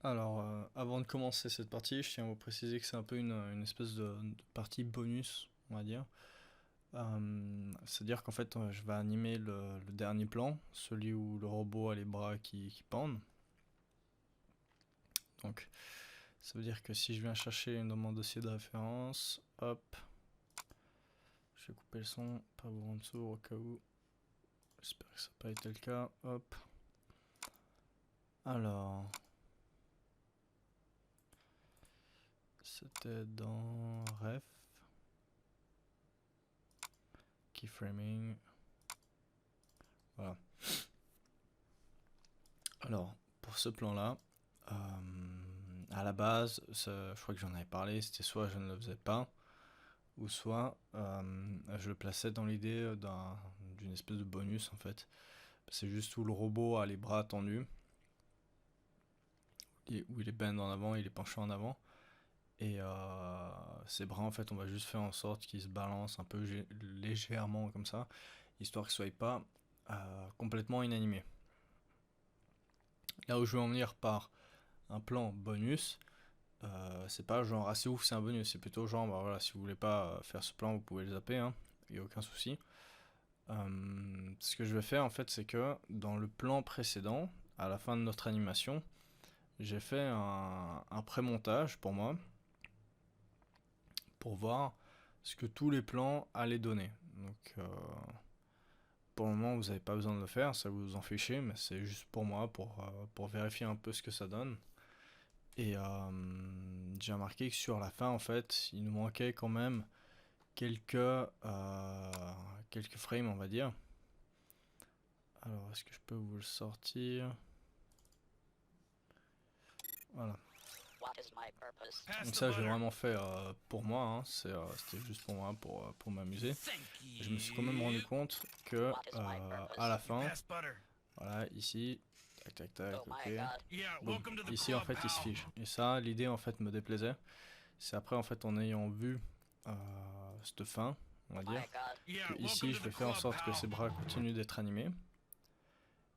Alors, avant de commencer cette partie, je tiens à vous préciser que c'est un peu une espèce de partie bonus, on va dire. C'est-à-dire qu'en fait, je vais animer le dernier plan, celui où le robot a les bras qui pendent. Donc, ça veut dire que si je viens chercher dans mon dossier de référence, hop, je vais couper le son, pas vous rendre sourd au cas où. J'espère que ça n'a pas été le cas. Hop. Alors, c'était dans Ref, Keyframing. Voilà. Alors, pour ce plan-là, à la base, je crois que j'en avais parlé, c'était soit je ne le faisais pas, ou soit je le plaçais dans l'idée d'une espèce de bonus en fait. C'est juste où le robot a les bras tendus, où il est bend en avant, il est penché en avant, et ses bras en fait, on va juste faire en sorte qu'ils se balancent un peu légèrement comme ça, histoire qu'ils ne soient pas complètement inanimés. Là où je veux en venir par un plan bonus, c'est pas genre assez ouf, c'est un bonus, c'est plutôt genre bah voilà, si vous voulez pas faire ce plan, vous pouvez le zapper, hein, y a aucun souci. Ce que je vais faire en fait, c'est que dans le plan précédent, à la fin de notre animation, j'ai fait un pré-montage pour moi, pour voir ce que tous les plans allaient donner. Donc pour le moment, vous n'avez pas besoin de le faire, ça vous en fichez, mais c'est juste pour moi, pour vérifier un peu ce que ça donne. Et j'ai remarqué que sur la fin, en fait, il nous manquait quand même quelques, quelques frames, on va dire. Alors, est-ce que je peux vous le sortir? Voilà. Donc ça, j'ai vraiment fait pour moi, hein. C'était juste pour moi, pour m'amuser. Je me suis quand même rendu compte que à la fin, voilà, ici, tac tac tac, ok. Bon, ici en fait, il se fige. Et ça, l'idée en fait me déplaisait. C'est après en fait en ayant vu cette fin, on va dire, que ici je vais faire en sorte que ses bras continuent d'être animés.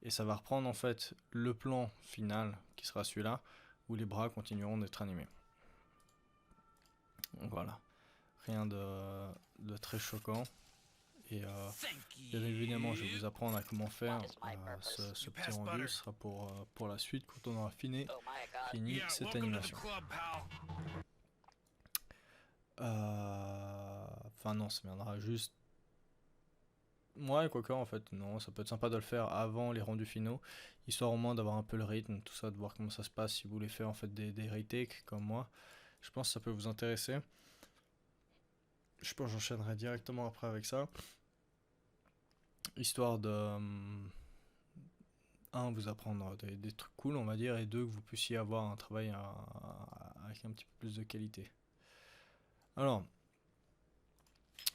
Et ça va reprendre en fait le plan final qui sera celui-là, où les bras continueront d'être animés. Donc voilà, rien de très choquant. Et bien évidemment, je vais vous apprendre à comment faire ce petit rendu. Ce sera pour la suite quand on aura fini cette animation. Enfin non, ça viendra juste. Ouais, quoique en fait, non, ça peut être sympa de le faire avant les rendus finaux, histoire au moins d'avoir un peu le rythme, tout ça, de voir comment ça se passe si vous voulez faire en fait des retakes comme moi. Je pense que ça peut vous intéresser. Je pense que j'enchaînerai directement après avec ça, histoire de un, vous apprendre des trucs cool, on va dire, et deux, que vous puissiez avoir un travail avec un petit peu plus de qualité. Alors,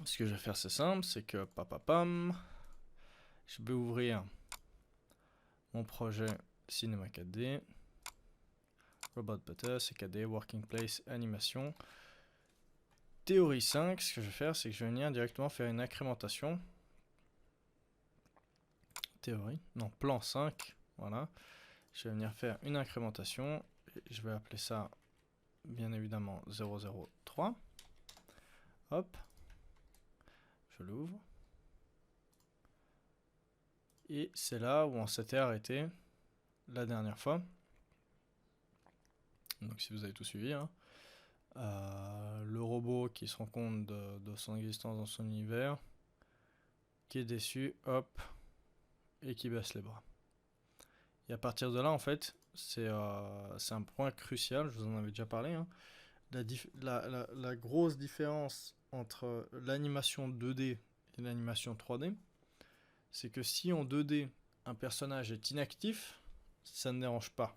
ce que je vais faire, c'est simple, c'est que papapam, je vais ouvrir mon projet Cinema 4D, Robot Butter, CKD, Working Place, Animation. Théorie 5, ce que je vais faire, c'est que je vais venir directement faire une incrémentation. Théorie, non, plan 5, voilà. Je vais venir faire une incrémentation, je vais appeler ça, bien évidemment, 003. Hop, je l'ouvre. Et c'est là où on s'était arrêté la dernière fois. Donc si vous avez tout suivi, hein. Le robot qui se rend compte de son existence dans son univers, qui est déçu, hop, et qui baisse les bras. Et à partir de là, en fait, c'est un point crucial, je vous en avais déjà parlé, hein. La grosse différence entre l'animation 2D et l'animation 3D, c'est que si en 2D, un personnage est inactif, ça ne dérange pas.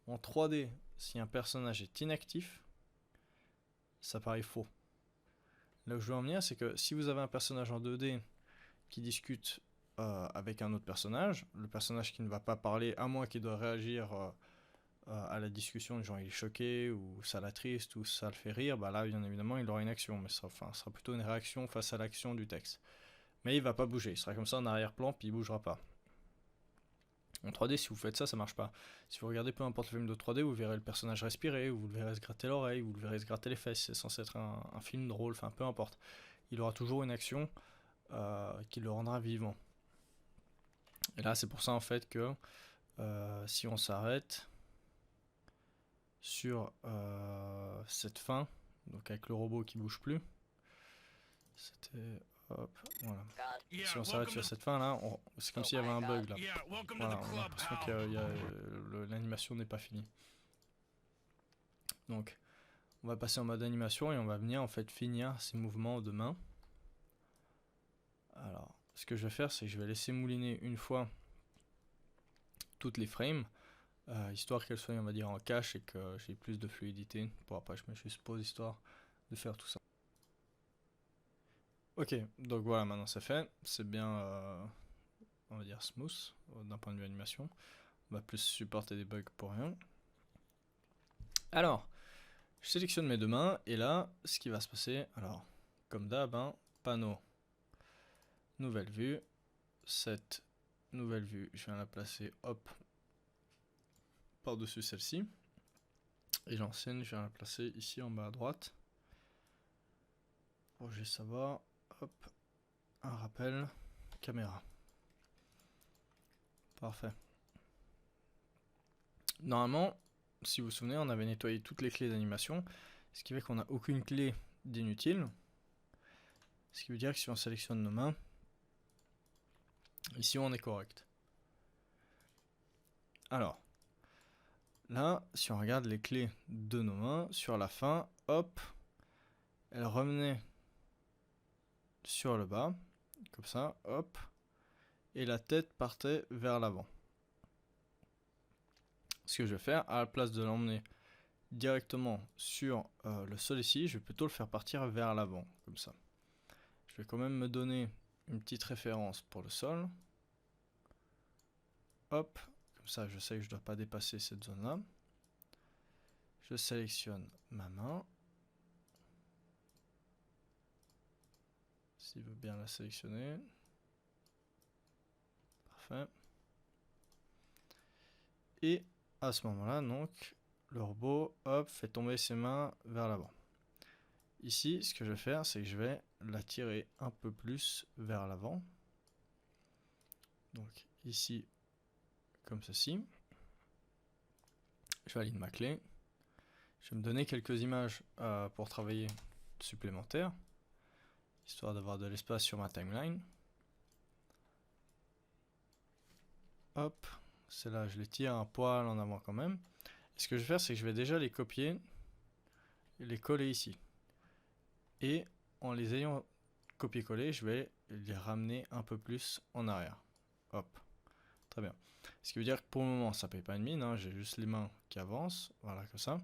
En 3D, si un personnage est inactif, ça paraît faux. Là où je veux en venir, c'est que si vous avez un personnage en 2D qui discute avec un autre personnage, le personnage qui ne va pas parler, à moins qu'il doit réagir à la discussion, genre il est choqué, ou ça l'attriste, ou ça le fait rire, bah là, bien évidemment, il aura une action, mais ça sera plutôt une réaction face à l'action du texte. Mais il va pas bouger, il sera comme ça en arrière-plan, puis il bougera pas. En 3D, si vous faites ça, ça marche pas. Si vous regardez peu importe le film de 3D, vous verrez le personnage respirer, ou vous le verrez se gratter l'oreille, ou vous le verrez se gratter les fesses. C'est censé être un film drôle, enfin peu importe. Il aura toujours une action qui le rendra vivant. Et là, c'est pour ça en fait que si on s'arrête sur cette fin, donc avec le robot qui bouge plus, c'était... Hop, voilà. Si on s'arrête sur cette fin là, c'est comme s'il y avait un bug là. Voilà, on a l'impression que l'animation n'est pas finie. Donc, on va passer en mode animation et on va venir en fait finir ces mouvements de main. Alors, ce que je vais faire, c'est que je vais laisser mouliner une fois toutes les frames, histoire qu'elles soient, on va dire, en cache et que j'ai plus de fluidité. Pour après, je mets juste pause histoire de faire tout ça. Ok, donc voilà, maintenant c'est fait. C'est bien, on va dire, smooth d'un point de vue animation. On va plus supporter des bugs pour rien. Alors, je sélectionne mes deux mains et là, ce qui va se passer, alors, comme d'hab, hein, panneau, nouvelle vue. Cette nouvelle vue, je viens la placer, hop, par-dessus celle-ci. Et l'ancienne, je viens la placer ici en bas à droite. Projet savoir, hop, un rappel, caméra. Parfait. Normalement, si vous vous souvenez, on avait nettoyé toutes les clés d'animation, ce qui fait qu'on n'a aucune clé d'inutile. Ce qui veut dire que si on sélectionne nos mains, ici on est correct. Alors, là, si on regarde les clés de nos mains, sur la fin, hop, elles revenaient sur le bas, comme ça, hop, et la tête partait vers l'avant. Ce que je vais faire, à la place de l'emmener directement sur le sol ici, je vais plutôt le faire partir vers l'avant, comme ça. Je vais quand même me donner une petite référence pour le sol. Hop, comme ça je sais que je ne dois pas dépasser cette zone-là. Je sélectionne ma main. S'il veut bien la sélectionner. Parfait. Et à ce moment-là, donc, le robot, hop, fait tomber ses mains vers l'avant. Ici, ce que je vais faire, c'est que je vais la tirer un peu plus vers l'avant. Donc ici, comme ceci. Je valide ma clé. Je vais me donner quelques images pour travailler supplémentaires, histoire d'avoir de l'espace sur ma timeline. Hop, celles-là, je les tire un poil en avant quand même. Et ce que je vais faire, c'est que je vais déjà les copier et les coller ici. Et en les ayant copié-collé, je vais les ramener un peu plus en arrière. Hop, très bien. Ce qui veut dire que pour le moment, ça ne paye pas une mine, hein, j'ai juste les mains qui avancent, voilà, comme ça.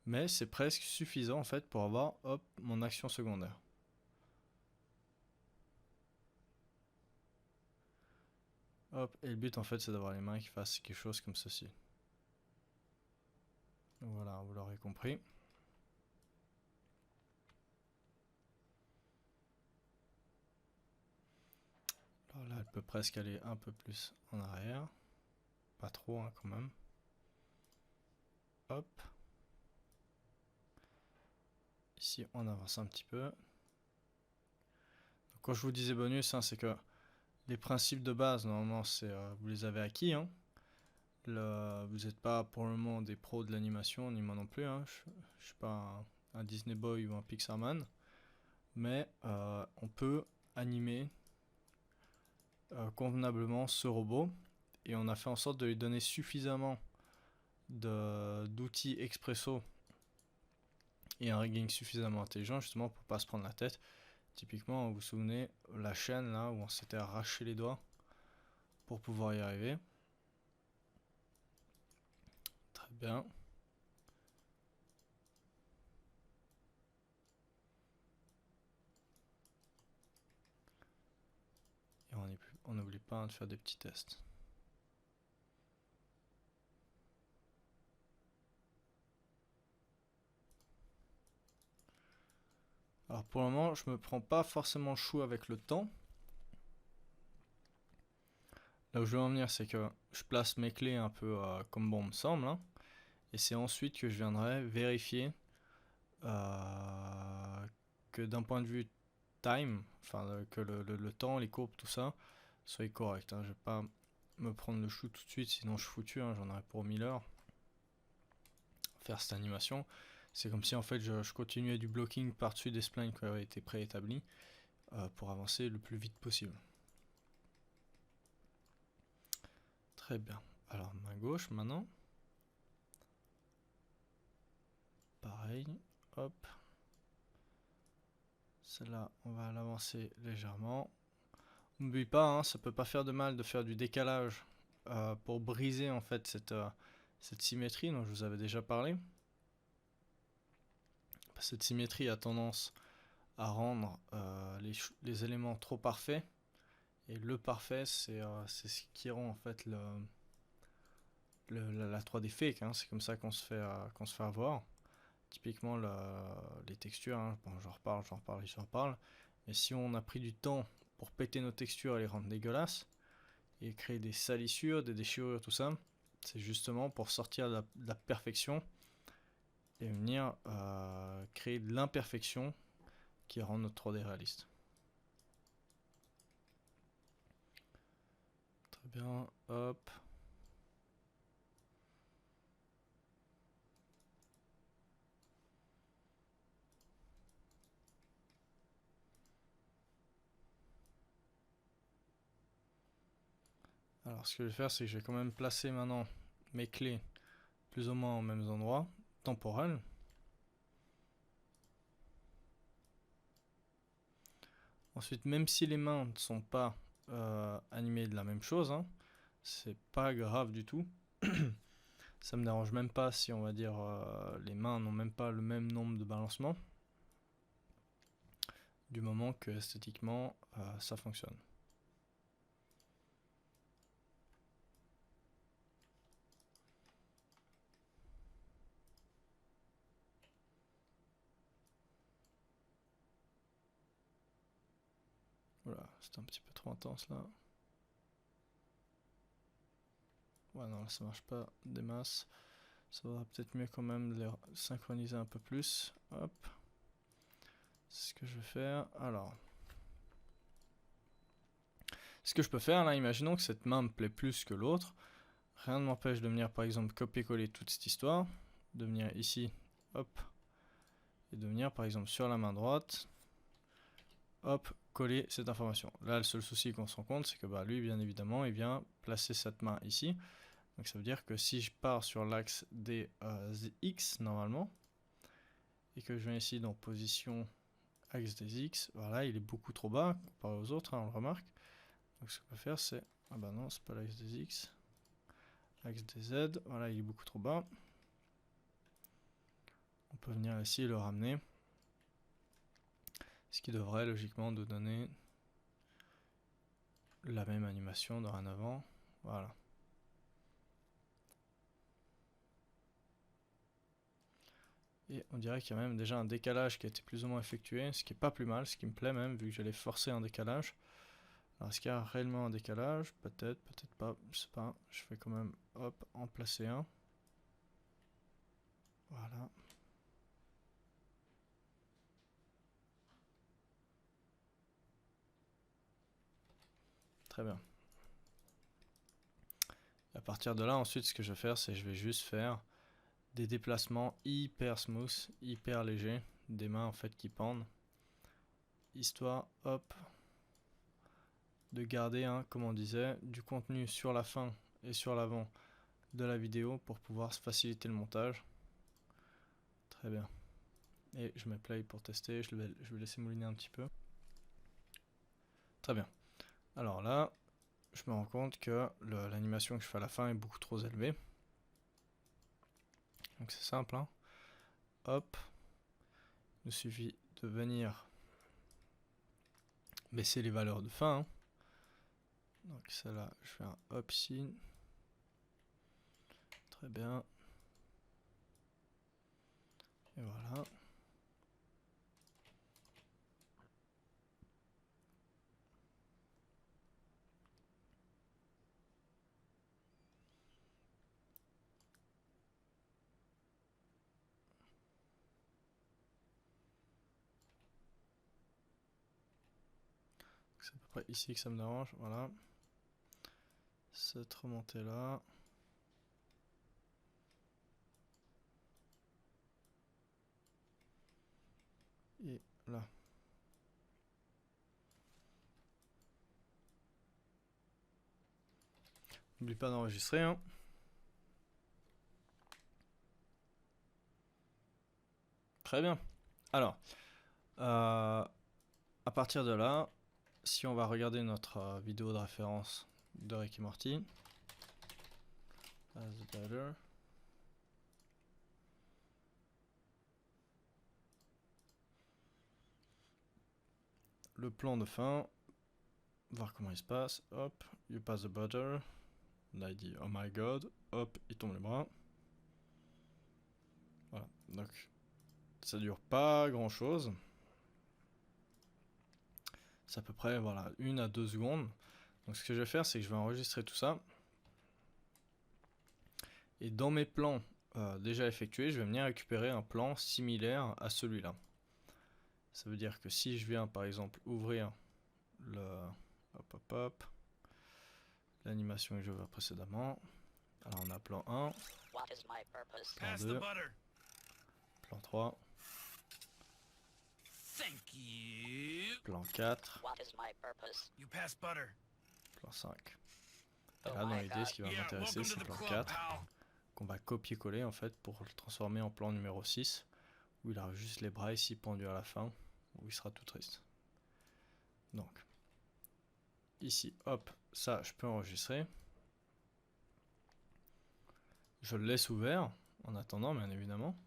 Mais c'est presque suffisant en fait pour avoir, hop, mon action secondaire. Hop, et le but en fait c'est d'avoir les mains qui fassent quelque chose comme ceci. Voilà, vous l'aurez compris. Alors là, elle peut presque aller un peu plus en arrière. Pas trop hein, quand même. Hop. Ici, on avance un petit peu. Donc, quand je vous disais bonus, hein, c'est que les principes de base, normalement, vous les avez acquis. Hein. Vous n'êtes pas pour le moment des pros de l'animation, ni moi non plus. Hein. Je ne suis pas un Disney Boy ou un Pixarman. Mais on peut animer convenablement ce robot. Et on a fait en sorte de lui donner suffisamment d'outils expresso et un rigging suffisamment intelligent justement pour pas se prendre la tête. Typiquement, vous vous souvenez, la chaîne là où on s'était arraché les doigts pour pouvoir y arriver. Très bien. Et on n'oublie pas de faire des petits tests. Alors pour le moment, je me prends pas forcément chou avec le temps. Là où je veux en venir, c'est que je place mes clés un peu comme bon me semble, hein, et c'est ensuite que je viendrai vérifier que d'un point de vue time, enfin que le temps, les courbes, tout ça, soit correct. Hein. Je vais pas me prendre le chou tout de suite, sinon je suis foutu, hein, j'en aurai pour 1000 heures. Faire cette animation, c'est comme si en fait je continuais du blocking par-dessus des splines qui avaient été préétablis pour avancer le plus vite possible. Très bien. Alors main gauche maintenant. Pareil, hop. Celle-là, on va l'avancer légèrement. N'oublie pas, hein, ça peut pas faire de mal de faire du décalage pour briser en fait cette symétrie dont je vous avais déjà parlé. Cette symétrie a tendance à rendre les éléments trop parfaits. Et le parfait, c'est ce qui rend en fait la 3D fake. Hein. C'est comme ça qu'on se fait avoir. Typiquement les textures, hein. Bon, j'en reparle. Mais si on a pris du temps pour péter nos textures et les rendre dégueulasses, et créer des salissures, des déchirures, tout ça, c'est justement pour sortir de la perfection et venir créer de l'imperfection qui rend notre 3D réaliste. Très bien, hop. Alors ce que je vais faire, c'est que je vais quand même placer maintenant mes clés plus ou moins aux mêmes endroits, temporels. Ensuite, même si les mains ne sont pas animées de la même chose, hein, c'est pas grave du tout. Ça me dérange même pas si on va dire les mains n'ont même pas le même nombre de balancements, du moment que esthétiquement ça fonctionne. Voilà, c'est un petit peu trop intense là. Ouais, non, là ça marche pas des masses. Ça va peut-être mieux quand même de les synchroniser un peu plus. Hop. C'est ce que je vais faire. Alors. Ce que je peux faire là, imaginons que cette main me plaît plus que l'autre. Rien ne m'empêche de venir par exemple copier-coller toute cette histoire. De venir ici, hop. Et de venir par exemple sur la main droite. Hop, coller cette information. Là, le seul souci qu'on se rend compte, c'est que bah, lui, bien évidemment, il vient placer cette main ici. Donc ça veut dire que si je pars sur l'axe des X, normalement, et que je viens ici dans position axe des X, voilà, il est beaucoup trop bas comparé aux autres, hein, on le remarque. Donc ce qu'on va faire, c'est... Ah bah non, c'est pas l'axe des X. Axe des Z, voilà, il est beaucoup trop bas. On peut venir ici et le ramener. Ce qui devrait logiquement nous donner la même animation dorénavant. Voilà. Et on dirait qu'il y a même déjà un décalage qui a été plus ou moins effectué, ce qui est pas plus mal, ce qui me plaît même, vu que j'allais forcer un décalage. Alors est-ce qu'il y a réellement un décalage? Peut-être, peut-être pas, je sais pas. Je vais quand même, hop, en placer un. Voilà. Très bien. À partir de là, ensuite, ce que je vais faire, c'est que je vais juste faire des déplacements hyper smooth, hyper légers, des mains en fait qui pendent, histoire, hop, de garder, hein, comme on disait, du contenu sur la fin et sur l'avant de la vidéo pour pouvoir faciliter le montage. Très bien. Et je mets play pour tester, je vais laisser mouliner un petit peu. Très bien. Alors là, je me rends compte que l'animation que je fais à la fin est beaucoup trop élevée. Donc c'est simple, hein. Hop. Il suffit de venir baisser les valeurs de fin. Hein. Donc celle-là, je fais un hop ici. Très bien. Et voilà. c'est à peu près ici que ça me dérange, voilà. Cette remontée là. Et là. N'oublie pas d'enregistrer, hein. Très bien. Alors, à partir de là, si on va regarder notre vidéo de référence de Rick et Morty, as better. Le plan de fin, voir comment il se passe, hop, you pass the butter, là il dit oh my god, hop, il tombe les bras. Voilà, donc ça dure pas grand chose. C'est à peu près voilà, 1 à 2 secondes. Donc ce que je vais faire, c'est que je vais enregistrer tout ça. Et dans mes plans déjà effectués, je vais venir récupérer un plan similaire à celui-là. Ça veut dire que si je viens par exemple ouvrir le l'animation que je vois précédemment, alors on a plan 1, plan 2, plan 3, plan 4, plan 5. Et là dans l'idée ce qui va m'intéresser c'est plan 4 qu'on va copier-coller en fait pour le transformer en plan numéro 6 où il a juste les bras ici pendus à la fin où il sera tout triste. Donc ici hop, ça je peux enregistrer. Je le laisse ouvert en attendant bien évidemment.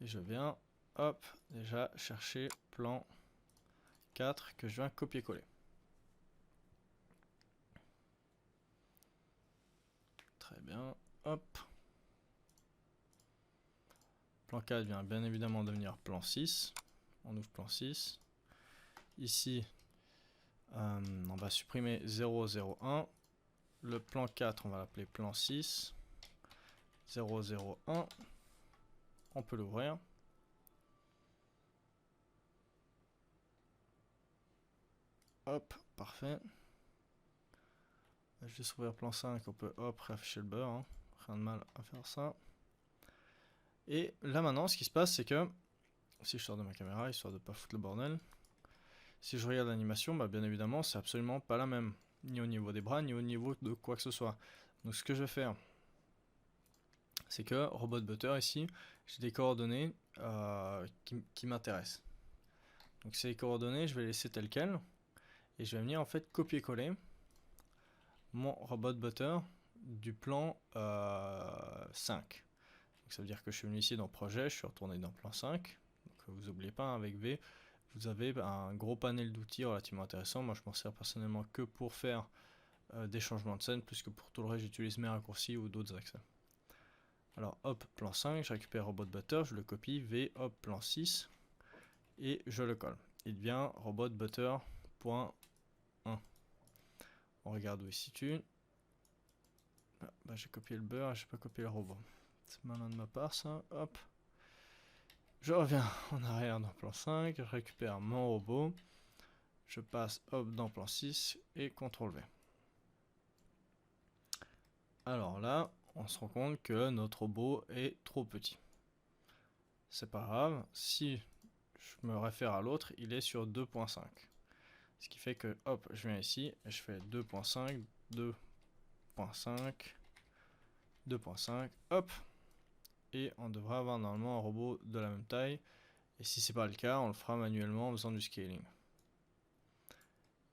Et je viens hop déjà chercher plan 4 que je viens copier-coller. Très bien, hop. Plan 4 vient bien évidemment devenir plan 6. On ouvre plan 6. Ici, on va supprimer 0, 0, 1. Le plan 4, on va l'appeler plan 6. 0, 0, 1. On peut l'ouvrir. Hop, parfait. Je vais juste ouvrir plan 5, on peut hop, réafficher le beurre. Hein. Rien de mal à faire ça. Et là maintenant, ce qui se passe, c'est que si je sors de ma caméra, histoire de ne pas foutre le bordel, si je regarde l'animation, bah bien évidemment, c'est absolument pas la même, ni au niveau des bras, ni au niveau de quoi que ce soit. Donc ce que je vais faire, c'est que Robot Butter ici, j'ai des coordonnées qui m'intéressent. Donc ces coordonnées, je vais les laisser telles quelles, et je vais venir en fait copier-coller mon Robot Butter du plan 5. Donc ça veut dire que je suis venu ici dans projet, je suis retourné dans plan 5. Donc vous n'oubliez pas, avec V, vous avez un gros panel d'outils relativement intéressant. Moi je m'en sers personnellement que pour faire des changements de scène, plus que pour tout le reste j'utilise mes raccourcis ou d'autres accès. Alors hop, plan 5, je récupère Robot Butter, je le copie, V, hop, plan 6, et je le colle. Il devient Robot Butter.1. On regarde où il se situe. Ah, bah, j'ai copié le beurre et j'ai pas copié le robot. C'est malin de ma part ça, hop. Je reviens en arrière dans plan 5, je récupère mon robot, je passe hop dans plan 6 et CTRL V. Alors là, on se rend compte que notre robot est trop petit. C'est pas grave, si je me réfère à l'autre, il est sur 2.5. Ce qui fait que hop, je viens ici et je fais 2.5, 2.5, 2.5, hop. Et on devrait avoir normalement un robot de la même taille. Et si c'est pas le cas, on le fera manuellement en faisant du scaling.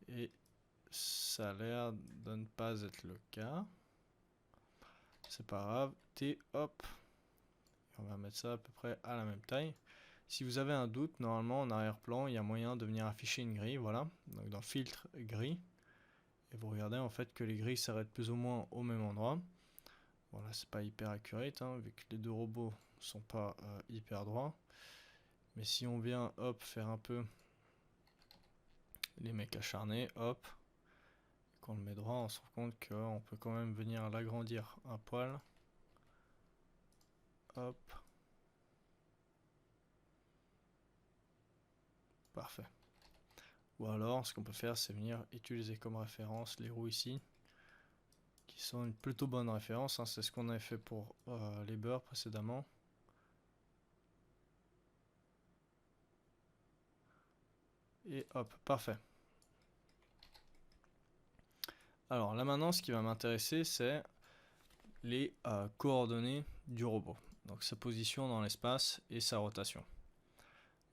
Et ça a l'air de ne pas être le cas. C'est pas grave. T, hop. On va mettre ça à peu près à la même taille. Si vous avez un doute, normalement en arrière-plan, il y a moyen de venir afficher une grille. Voilà. Donc dans filtre gris. Et vous regardez en fait que les grilles s'arrêtent plus ou moins au même endroit. Voilà, c'est pas hyper accurate, hein, vu que les deux robots sont pas hyper droits. Mais si on vient, hop, faire un peu les mecs acharnés, hop, qu'on le met droit, on se rend compte qu'on peut quand même venir l'agrandir un poil. Hop. Parfait. Ou alors, ce qu'on peut faire, c'est venir utiliser comme référence les roues ici, qui sont une plutôt bonne référence, hein. C'est ce qu'on avait fait pour les beurs précédemment. Et hop, parfait. Alors là maintenant, ce qui va m'intéresser, c'est les coordonnées du robot. Donc sa position dans l'espace et sa rotation.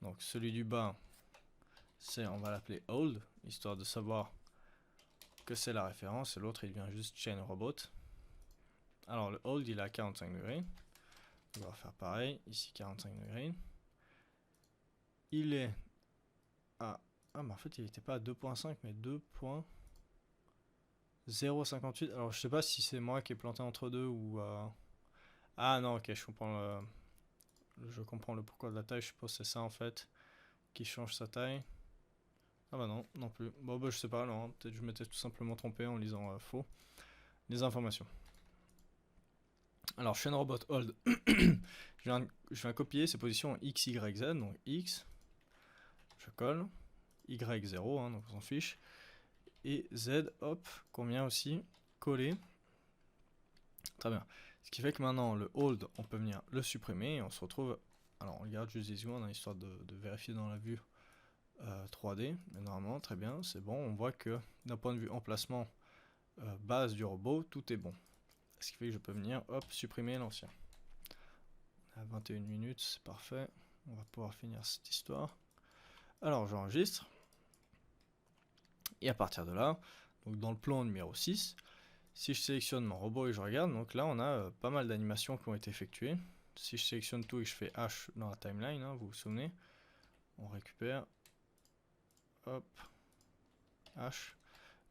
Donc celui du bas, on va l'appeler hold, histoire de savoir que c'est la référence, et l'autre il vient juste chain robot. Alors le hold il est à 45 degrés. On va faire pareil, ici 45 degrés. Il est à... Ah mais en fait il n'était pas à 2.5 mais 2.058. Alors je sais pas si c'est moi qui ai planté entre deux ou... Ah non, ok, je comprends le pourquoi de la taille, je suppose que c'est ça en fait qui change sa taille. Ah bah non, non plus. Bon bah je sais pas alors, hein. Peut-être je m'étais tout simplement trompé en lisant faux les informations. Alors chain robot hold, je viens copier ses positions x, y, z, donc x, je colle, y 0, hein, donc on s'en fiche, et z, hop, qu'on vient aussi coller. Très bien. Ce qui fait que maintenant le hold, on peut venir le supprimer et on se retrouve. Alors on regarde juste des secondes, histoire de vérifier dans la vue 3D, mais normalement très bien, c'est bon. On voit que d'un point de vue emplacement base du robot, tout est bon. Ce qui fait que je peux venir, hop, supprimer l'ancien. À 21 minutes, c'est parfait. On va pouvoir finir cette histoire. Alors j'enregistre. Et à partir de là, donc dans le plan numéro 6, si je sélectionne mon robot et je regarde, donc là on a pas mal d'animations qui ont été effectuées. Si je sélectionne tout et que je fais H dans la timeline, hein, vous vous souvenez, on récupère, hop, H,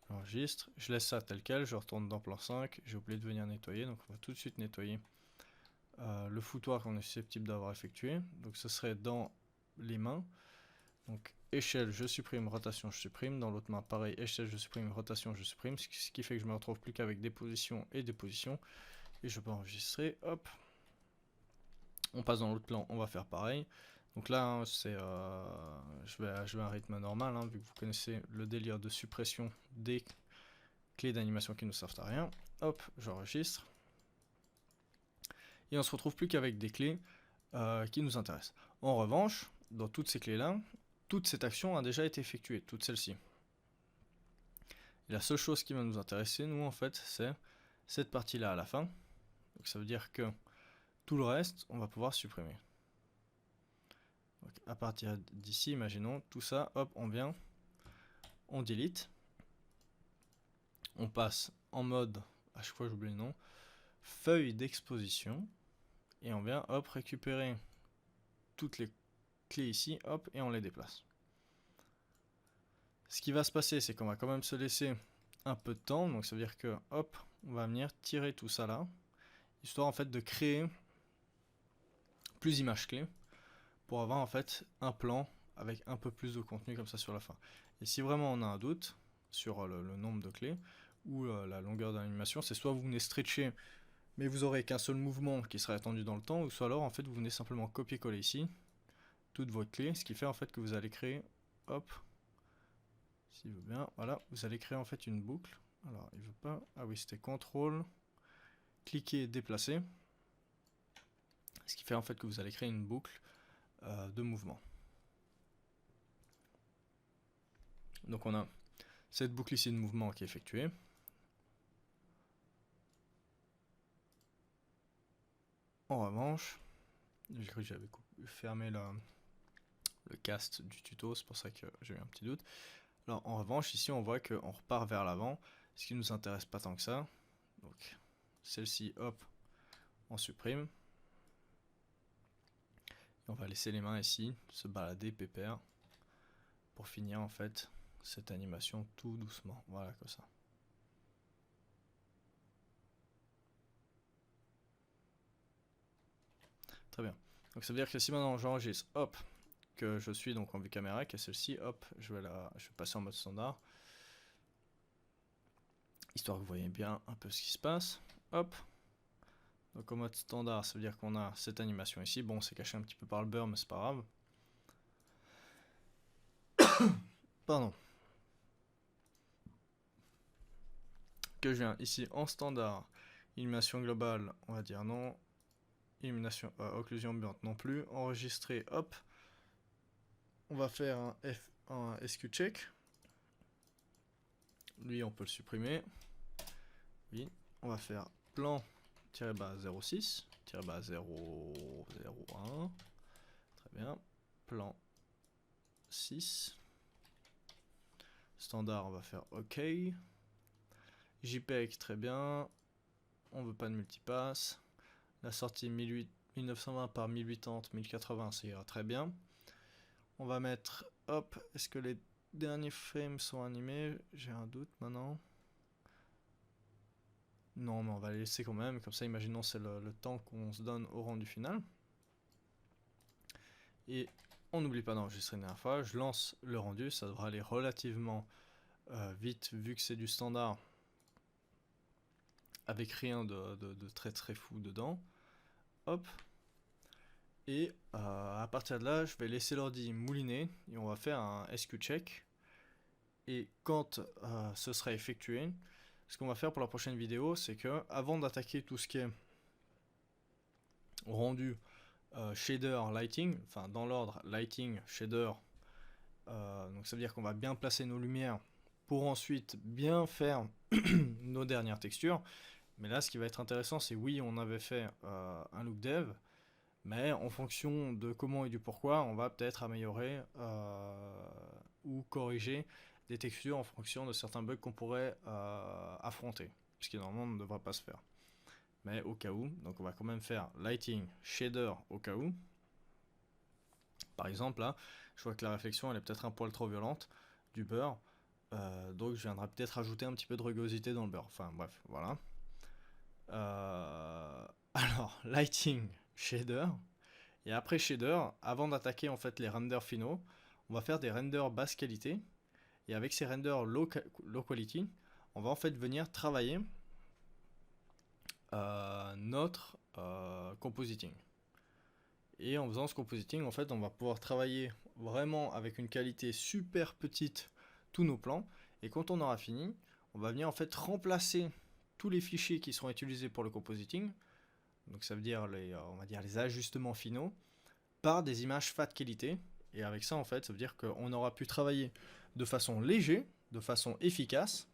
j'enregistre, je laisse ça tel quel, je retourne dans plan 5, j'ai oublié de venir nettoyer, donc on va tout de suite nettoyer le foutoir qu'on est susceptible d'avoir effectué. Donc ce serait dans les mains, donc échelle je supprime, rotation je supprime, dans l'autre main pareil, échelle je supprime, rotation je supprime, ce qui fait que je me retrouve plus qu'avec des positions et des positions, et je peux enregistrer, hop, on passe dans l'autre plan, on va faire pareil. Donc là, hein, je vais à un rythme normal, hein, vu que vous connaissez le délire de suppression des clés d'animation qui ne servent à rien. Hop, j'enregistre. Et on se retrouve plus qu'avec des clés qui nous intéressent. En revanche, dans toutes ces clés-là, toute cette action a déjà été effectuée, toute celle-ci. Et la seule chose qui va nous intéresser, nous, en fait, c'est cette partie-là à la fin. Donc ça veut dire que tout le reste, on va pouvoir supprimer. Donc à partir d'ici, imaginons, tout ça, hop, on vient, on delete. On passe en mode, à chaque fois j'oublie le nom, feuille d'exposition. Et on vient, hop, récupérer toutes les clés ici, hop, et on les déplace. Ce qui va se passer, c'est qu'on va quand même se laisser un peu de temps. Donc ça veut dire que, hop, on va venir tirer tout ça là, histoire en fait de créer plus d'images clés pour avoir en fait un plan avec un peu plus de contenu comme ça sur la fin. Et si vraiment on a un doute sur le nombre de clés ou la longueur de l'animation, c'est soit vous venez stretcher mais vous aurez qu'un seul mouvement qui sera attendu dans le temps, ou soit alors en fait vous venez simplement copier-coller ici toutes vos clés, ce qui fait en fait que vous allez créer, hop, s'il veut bien, voilà, vous allez créer en fait une boucle. Alors il veut pas, ah oui c'était CTRL, cliquer, déplacer, ce qui fait en fait que vous allez créer une boucle de mouvement. Donc on a cette boucle ici de mouvement qui est effectuée. En revanche, j'ai cru que j'avais fermé le cast du tuto, c'est pour ça que j'ai eu un petit doute. Alors en revanche, ici on voit qu'on repart vers l'avant, ce qui ne nous intéresse pas tant que ça. Donc celle-ci, hop, on supprime. Et on va laisser les mains ici se balader pépère pour finir en fait cette animation tout doucement. Voilà, comme ça. Très bien. Donc ça veut dire que si maintenant j'enregistre, hop, que je suis donc en vue caméra, que celle-ci, hop, je vais passer en mode standard, histoire que vous voyez bien un peu ce qui se passe. Hop. Donc en mode standard, ça veut dire qu'on a cette animation ici. Bon, c'est caché un petit peu par le beurre, mais c'est pas grave. Pardon. que je viens ici en standard, illumination globale, on va dire non, illumination occlusion ambiante non plus, enregistrer, hop, on va faire un SQ check, lui on peut le supprimer, oui, on va faire plan-06, -001, très bien, plan 6, standard on va faire OK, JPEG très bien, on veut pas de multipass, la sortie 1920 par 1080, 1080 ça ira très bien, on va mettre, hop, est-ce que les derniers frames sont animés, j'ai un doute maintenant. Non, mais on va les laisser quand même, comme ça imaginons c'est le temps qu'on se donne au rendu final. Et on n'oublie pas d'enregistrer une dernière fois, je lance le rendu, ça devra aller relativement vite vu que c'est du standard, avec rien de très très fou dedans. Hop. Et à partir de là, je vais laisser l'ordi mouliner, et on va faire un SQ check. Et quand ce sera effectué, ce qu'on va faire pour la prochaine vidéo, c'est que avant d'attaquer tout ce qui est rendu shader, lighting, enfin dans l'ordre lighting, shader, donc ça veut dire qu'on va bien placer nos lumières pour ensuite bien faire nos dernières textures. Mais là ce qui va être intéressant, c'est oui on avait fait un look dev, mais en fonction de comment et du pourquoi, on va peut-être améliorer ou corriger des textures en fonction de certains bugs qu'on pourrait affronter, ce qui normalement ne devrait pas se faire. Mais au cas où, donc on va quand même faire lighting, shader au cas où. Par exemple là, je vois que la réflexion elle est peut-être un poil trop violente du beurre, donc je viendrai peut-être rajouter un petit peu de rugosité dans le beurre. Enfin bref, voilà. Alors, lighting, shader, et après shader, avant d'attaquer en fait les renders finaux, on va faire des renders basse qualité, et avec ces renders low quality, on va en fait venir travailler notre compositing. Et en faisant ce compositing, en fait, on va pouvoir travailler vraiment avec une qualité super petite tous nos plans, et quand on aura fini, on va venir en fait remplacer tous les fichiers qui seront utilisés pour le compositing, donc ça veut dire on va dire les ajustements finaux, par des images fat qualité, et avec ça en fait ça veut dire qu'on aura pu travailler de façon légère, de façon efficace,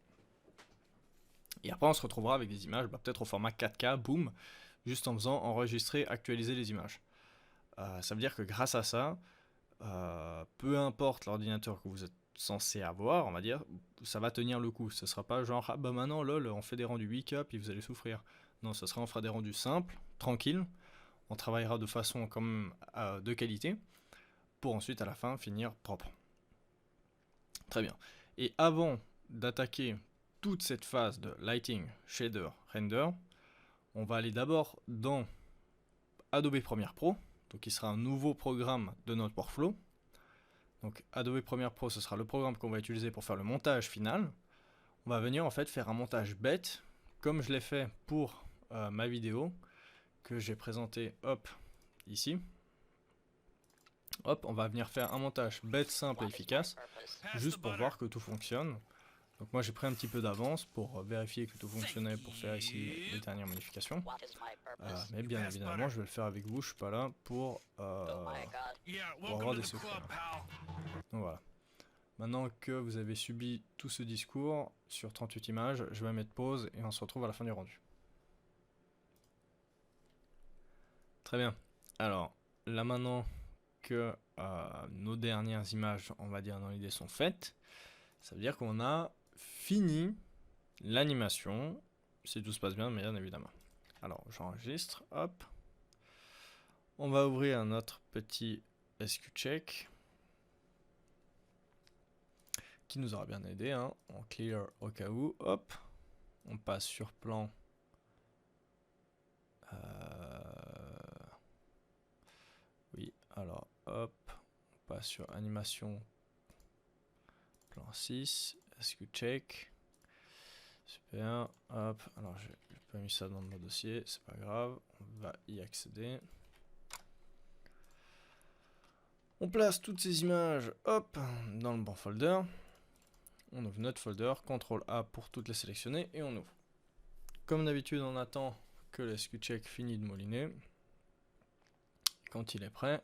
et après on se retrouvera avec des images peut-être au format 4K, boum, juste en faisant enregistrer, actualiser les images. Ça veut dire que grâce à ça, peu importe l'ordinateur que vous êtes censé avoir, on va dire, ça va tenir le coup. Ce sera pas genre, ah bah maintenant lol, on fait des rendus 8K puis vous allez souffrir. Non, ce sera on fera des rendus simples, tranquilles, on travaillera de façon quand même de qualité, pour ensuite à la fin finir propre. Très bien. Et avant d'attaquer toute cette phase de lighting, shader, render, on va aller d'abord dans Adobe Premiere Pro, donc qui sera un nouveau programme de notre workflow. Donc Adobe Premiere Pro, ce sera le programme qu'on va utiliser pour faire le montage final. On va venir en fait faire un montage bête, comme je l'ai fait pour ma vidéo, que j'ai présenté hop, ici. Hop, on va venir faire un montage bête, simple et efficace, juste pour voir que tout fonctionne. Donc moi j'ai pris un petit peu d'avance pour vérifier que tout fonctionnait, pour faire ici les dernières modifications. Mais bien évidemment je vais le faire avec vous, je suis pas là pour avoir des secrets. Donc voilà. Maintenant que vous avez subi tout ce discours sur 38 images, je vais mettre pause et on se retrouve à la fin du rendu. Très bien. Alors là maintenant que nos dernières images, on va dire dans l'idée, sont faites, ça veut dire qu'on a fini l'animation, si tout se passe bien évidemment. Alors j'enregistre, hop. On va ouvrir notre petit SQ check qui nous aura bien aidé, hein. On clear au cas où, hop. On passe sur plan. Oui, alors hop. On passe sur animation. Plan 6, SQ check. Super, hop. Alors j'ai pas mis ça dans mon dossier, c'est pas grave. On va y accéder. On place toutes ces images, hop, dans le bon folder. On ouvre notre folder, CTRL A pour toutes les sélectionner et on ouvre. comme d'habitude, on attend que le SQCheck finisse de mouliner. Quand il est prêt,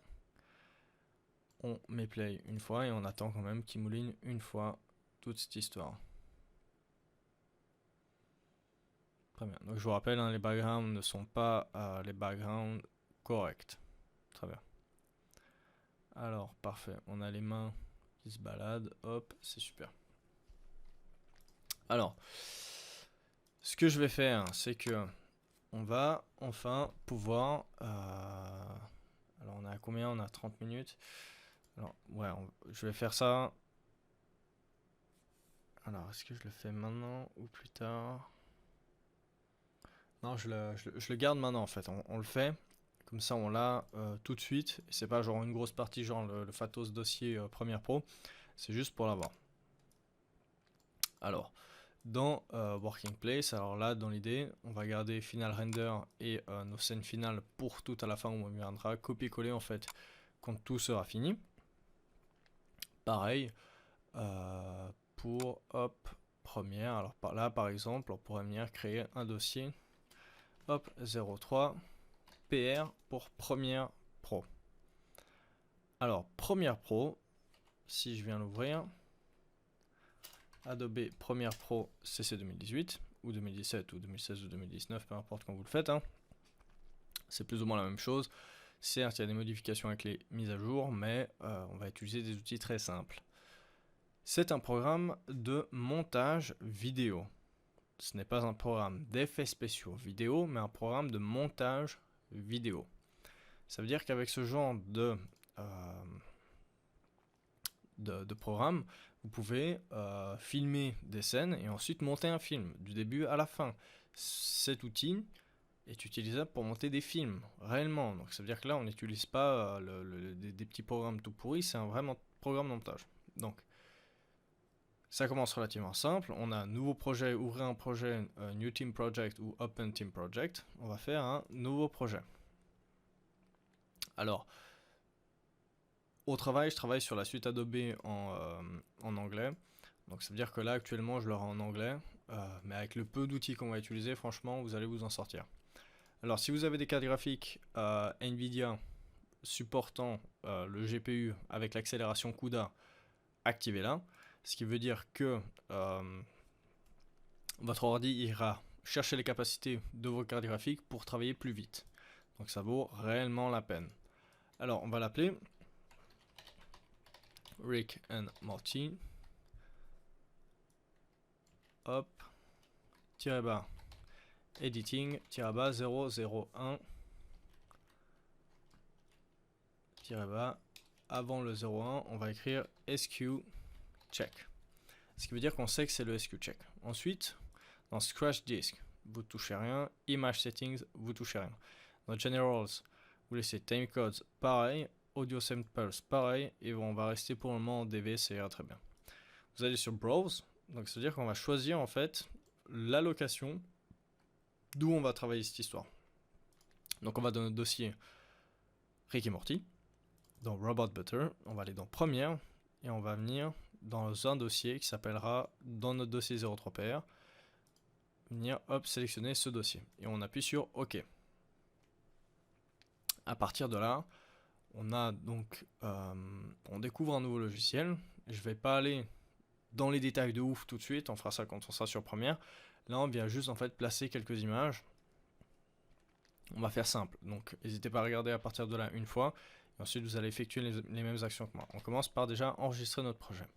on met play une fois et on attend quand même qu'il mouline une fois toute cette histoire. Très bien. Donc je vous rappelle, hein, les backgrounds ne sont pas les backgrounds corrects. Très bien. Alors, parfait. On a les mains qui se baladent. Hop, c'est super. Alors, ce que je vais faire, c'est que on va enfin pouvoir... alors, on a combien? On a 30 minutes. Alors, ouais, je vais faire ça. Alors, est-ce que je le fais maintenant ou plus tard? Non, je le garde maintenant, en fait. On le fait. Comme ça, on l'a tout de suite. C'est pas genre une grosse partie, genre le Fatos dossier Premiere Pro. C'est juste pour l'avoir. Alors, dans Working Place, alors là, dans l'idée, on va garder Final Render et nos scènes finales pour tout à la fin où on viendra copier-coller en fait quand tout sera fini. Pareil pour première. Alors là, par exemple, on pourrait venir créer un dossier. Hop, 03 PR pour Premiere Pro. Alors, Premiere Pro, si je viens l'ouvrir, Adobe Premiere Pro CC 2018, ou 2017, ou 2016, ou 2019, peu importe quand vous le faites. Hein. C'est plus ou moins la même chose. Certes, il y a des modifications avec les mises à jour, mais on va utiliser des outils très simples. C'est un programme de montage vidéo. Ce n'est pas un programme d'effets spéciaux vidéo, mais un programme de montage vidéo. Ça veut dire qu'avec ce genre de programme, vous pouvez filmer des scènes et ensuite monter un film, du début à la fin. Cet outil est utilisable pour monter des films, réellement. Donc ça veut dire que là, on n'utilise pas des petits programmes tout pourris, c'est un vraiment programme de montage. Donc, ça commence relativement simple. On a un nouveau projet, ouvrir un projet, New Team Project ou Open Team Project. On va faire un nouveau projet. Alors, au travail, je travaille sur la suite Adobe en anglais. Donc ça veut dire que là, actuellement, je le rends en anglais. Mais avec le peu d'outils qu'on va utiliser, franchement, vous allez vous en sortir. Alors, si vous avez des cartes graphiques NVIDIA supportant le GPU avec l'accélération CUDA, activez-la. Ce qui veut dire que votre ordi ira chercher les capacités de vos cartes graphiques pour travailler plus vite. Donc ça vaut réellement la peine. Alors, on va l'appeler Rick and Morty. Hop. Tiré bas. Editing. Tiré bas 001. Tiré bas. Avant le 01, on va écrire SQCheck. Ce qui veut dire qu'on sait que c'est le SQCheck. Ensuite, dans Scratch Disk, vous ne touchez rien. Image Settings, vous ne touchez rien. Dans Generals, vous laissez Timecodes, pareil. Audio Samples, pareil. Et on va rester pour le moment en DV, ça ira très bien. Vous allez sur Browse. Donc, ça veut dire qu'on va choisir en fait l'allocation d'où on va travailler cette histoire. Donc, on va dans notre dossier Rick et Morty. Dans Robot Butter, on va aller dans Première. Et on va venir dans un dossier qui s'appellera, dans notre dossier 03PR, venir, hop, sélectionner ce dossier. Et on appuie sur OK. À partir de là, on a donc, on découvre un nouveau logiciel. Je ne vais pas aller dans les détails de ouf tout de suite, on fera ça quand on sera sur Première. Là, on vient juste en fait placer quelques images. On va faire simple. Donc, n'hésitez pas à regarder à partir de là une fois. Et ensuite, vous allez effectuer les mêmes actions que moi. On commence par déjà enregistrer notre projet.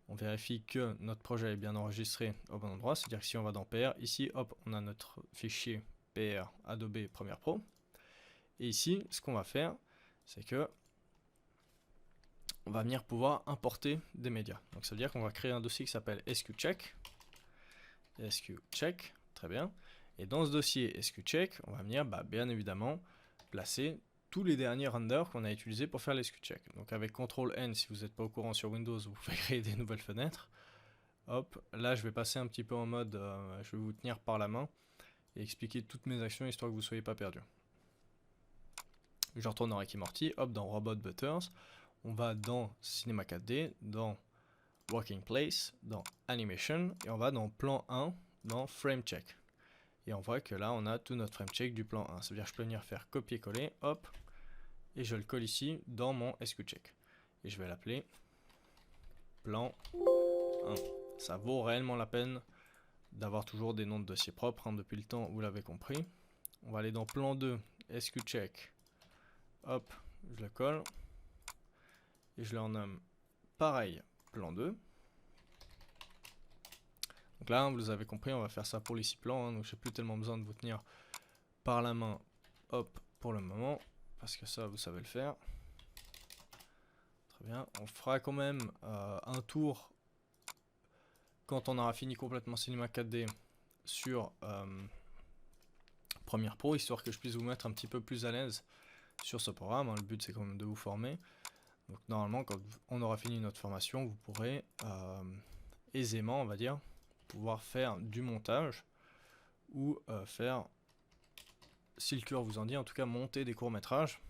On vérifie que notre projet est bien enregistré au bon endroit. C'est-à-dire que si on va dans PR, ici, hop, on a notre fichier PR Adobe Premiere Pro. Et ici, ce qu'on va faire, c'est que on va venir pouvoir importer des médias. Donc ça veut dire qu'on va créer un dossier qui s'appelle SQCheck. SQCheck, très bien. Et dans ce dossier SQCheck, on va venir bien évidemment placer tous les derniers renders qu'on a utilisés pour faire les SQCheck. Donc avec CTRL-N, si vous n'êtes pas au courant sur Windows, vous pouvez créer des nouvelles fenêtres. Hop, là je vais passer un petit peu en mode, je vais vous tenir par la main et expliquer toutes mes actions histoire que vous ne soyez pas perdus. Je retourne dans Rick et Morty, hop, dans Robot Butters, on va dans Cinema 4D, dans Working Place, dans Animation, et on va dans Plan 1, dans Frame Check. Et on voit que là, on a tout notre frame check du plan 1. Ça veut dire que je peux venir faire copier-coller, hop, et je le colle ici dans mon SQCheck. Et je vais l'appeler plan 1. Ça vaut réellement la peine d'avoir toujours des noms de dossiers propres, hein, depuis le temps, vous l'avez compris. On va aller dans plan 2, SQCheck, hop, je le colle, et je le renomme pareil, plan 2. Donc là, vous avez compris, on va faire ça pour les 6 plans, hein, donc j'ai plus tellement besoin de vous tenir par la main, hop, pour le moment, parce que ça, vous savez le faire. Très bien, on fera quand même un tour quand on aura fini complètement Cinema 4D sur Premiere Pro, histoire que je puisse vous mettre un petit peu plus à l'aise sur ce programme, hein. Le but c'est quand même de vous former. Donc normalement, quand on aura fini notre formation, vous pourrez aisément, on va dire, pouvoir faire du montage ou faire, si le cœur vous en dit, en tout cas monter des courts-métrages.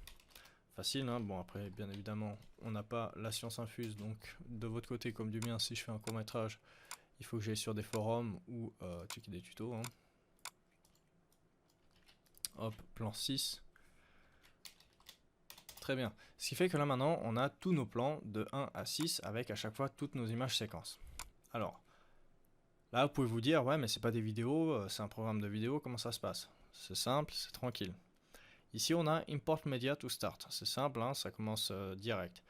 Facile, hein. Bon après, bien évidemment, on n'a pas la science infuse, donc de votre côté comme du mien, si je fais un court-métrage, il faut que j'aille sur des forums ou checker des tutos, hein. Hop, plan 6. Très bien. Ce qui fait que là maintenant, on a tous nos plans de 1 à 6 avec à chaque fois toutes nos images séquences. Alors, là vous pouvez vous dire, ouais mais c'est pas des vidéos, c'est un programme de vidéo, comment ça se passe? C'est simple, c'est tranquille. Ici on a Import Media to Start. C'est simple, hein, ça commence direct.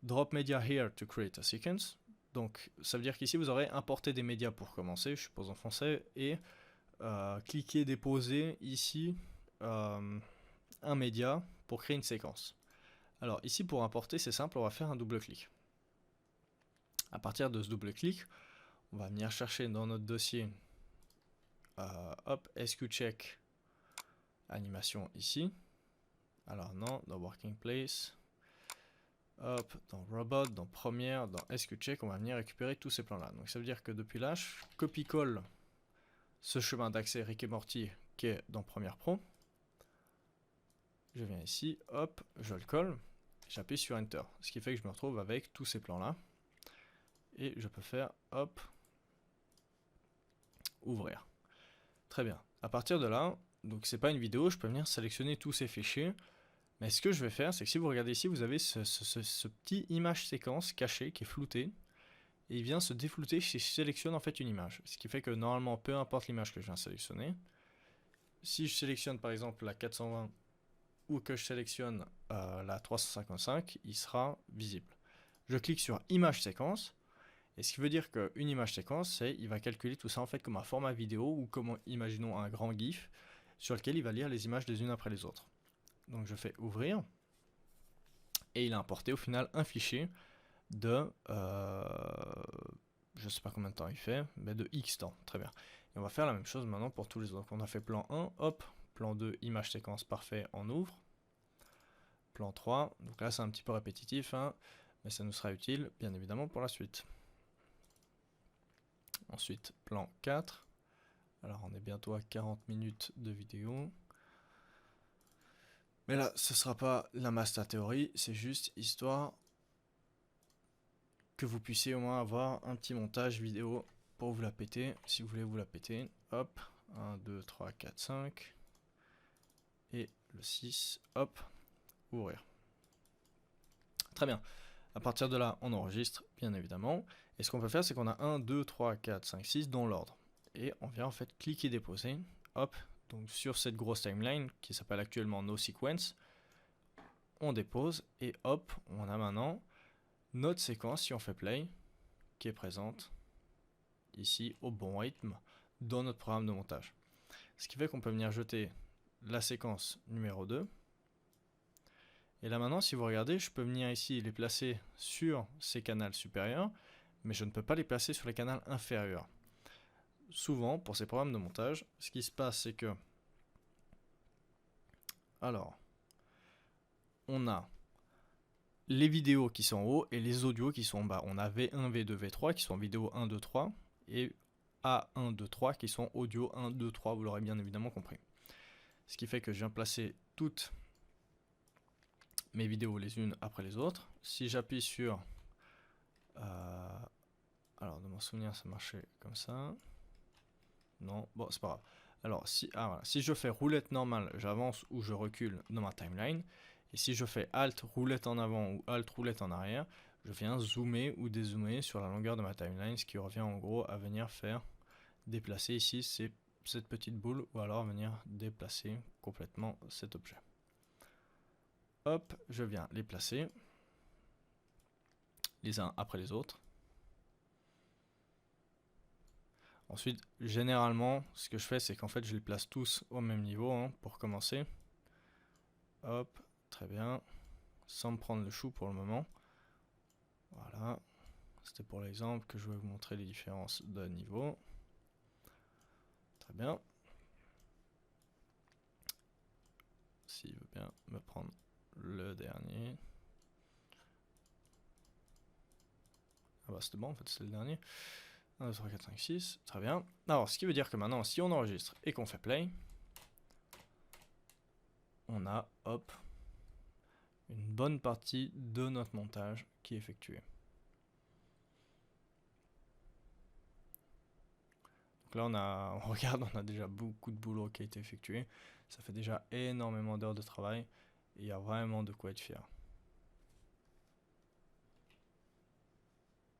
Drop Media here to create a sequence. Donc ça veut dire qu'ici vous aurez importé des médias pour commencer, je suppose en français, et cliquez déposer ici un média pour créer une séquence. Alors ici pour importer c'est simple, on va faire un double clic. À partir de ce double clic, on va venir chercher dans notre dossier hop, SQCheck animation ici. Alors non, dans Working Place, hop, dans Robot, dans Première, dans SQCheck, on va venir récupérer tous ces plans là. Donc ça veut dire que depuis là, je copie-colle ce chemin d'accès Rick et Morty qui est dans Premiere Pro. Je viens ici, hop, je le colle, j'appuie sur Enter. Ce qui fait que je me retrouve avec tous ces plans là. Et je peux faire, hop, ouvrir. Très bien. À partir de là, donc c'est pas une vidéo, je peux venir sélectionner tous ces fichiers. Mais ce que je vais faire, c'est que si vous regardez ici, vous avez ce petit image séquence caché qui est flouté. Et il vient se déflouter si je sélectionne en fait une image. Ce qui fait que normalement, peu importe l'image que je viens sélectionner, si je sélectionne par exemple la 420 ou que je sélectionne la 355, il sera visible. Je clique sur image séquence. Et ce qui veut dire qu'une image séquence, c'est il va calculer tout ça en fait comme un format vidéo ou comme, imaginons, un grand GIF sur lequel il va lire les images les unes après les autres. Donc je fais ouvrir et il a importé au final un fichier de je sais pas combien de temps il fait, mais de X temps. Très bien. Et on va faire la même chose maintenant pour tous les autres. Donc on a fait plan 1, hop, plan 2, image séquence parfait, on ouvre. Plan 3, donc là c'est un petit peu répétitif, hein, mais ça nous sera utile bien évidemment pour la suite. Ensuite, plan 4. Alors, on est bientôt à 40 minutes de vidéo. Mais là, ce ne sera pas la master théorie, c'est juste histoire que vous puissiez au moins avoir un petit montage vidéo pour vous la péter, si vous voulez vous la péter. Hop, 1, 2, 3, 4, 5. Et le 6, hop, ouvrir. Très bien. À partir de là, on enregistre, bien évidemment. Et ce qu'on peut faire, c'est qu'on a 1, 2, 3, 4, 5, 6 dans l'ordre. Et on vient en fait cliquer déposer. Hop, donc sur cette grosse timeline qui s'appelle actuellement No Sequence, on dépose et hop, on a maintenant notre séquence, si on fait play, qui est présente ici au bon rythme dans notre programme de montage. Ce qui fait qu'on peut venir jeter la séquence numéro 2. Et là maintenant, si vous regardez, je peux venir ici les placer sur ces canaux supérieurs, mais je ne peux pas les placer sur les canaux inférieurs. Souvent, pour ces programmes de montage, ce qui se passe, c'est que... Alors, on a les vidéos qui sont en haut et les audios qui sont en bas. On a V1, V2, V3 qui sont vidéo 1, 2, 3 et A1, 2, 3 qui sont audio 1, 2, 3, vous l'aurez bien évidemment compris. Ce qui fait que je viens placer toutes mes vidéos les unes après les autres. Si j'appuie sur... alors, de mon souvenir, ça marchait comme ça. Non, bon, c'est pas grave. Alors, si je fais roulette normale, j'avance ou je recule dans ma timeline. Et si je fais Alt roulette en avant ou Alt roulette en arrière, je viens zoomer ou dézoomer sur la longueur de ma timeline, ce qui revient en gros à venir faire déplacer ici cette petite boule ou alors venir déplacer complètement cet objet. Hop, je viens les placer les uns après les autres. Ensuite, généralement, ce que je fais, c'est qu'en fait, je les place tous au même niveau hein, pour commencer. Hop, très bien. Sans me prendre le chou pour le moment. Voilà. C'était pour l'exemple que je vais vous montrer les différences de niveau. Très bien. S'il veut bien me prendre le dernier. Ah bah c'était bon, en fait, c'est le dernier. 1, 2, 3, 4, 5, 6. Très bien. Alors, ce qui veut dire que maintenant, si on enregistre et qu'on fait play, on a, hop, une bonne partie de notre montage qui est effectuée. Donc là, on regarde, on a déjà beaucoup de boulot qui a été effectué. Ça fait déjà énormément d'heures de travail et il y a vraiment de quoi être fier.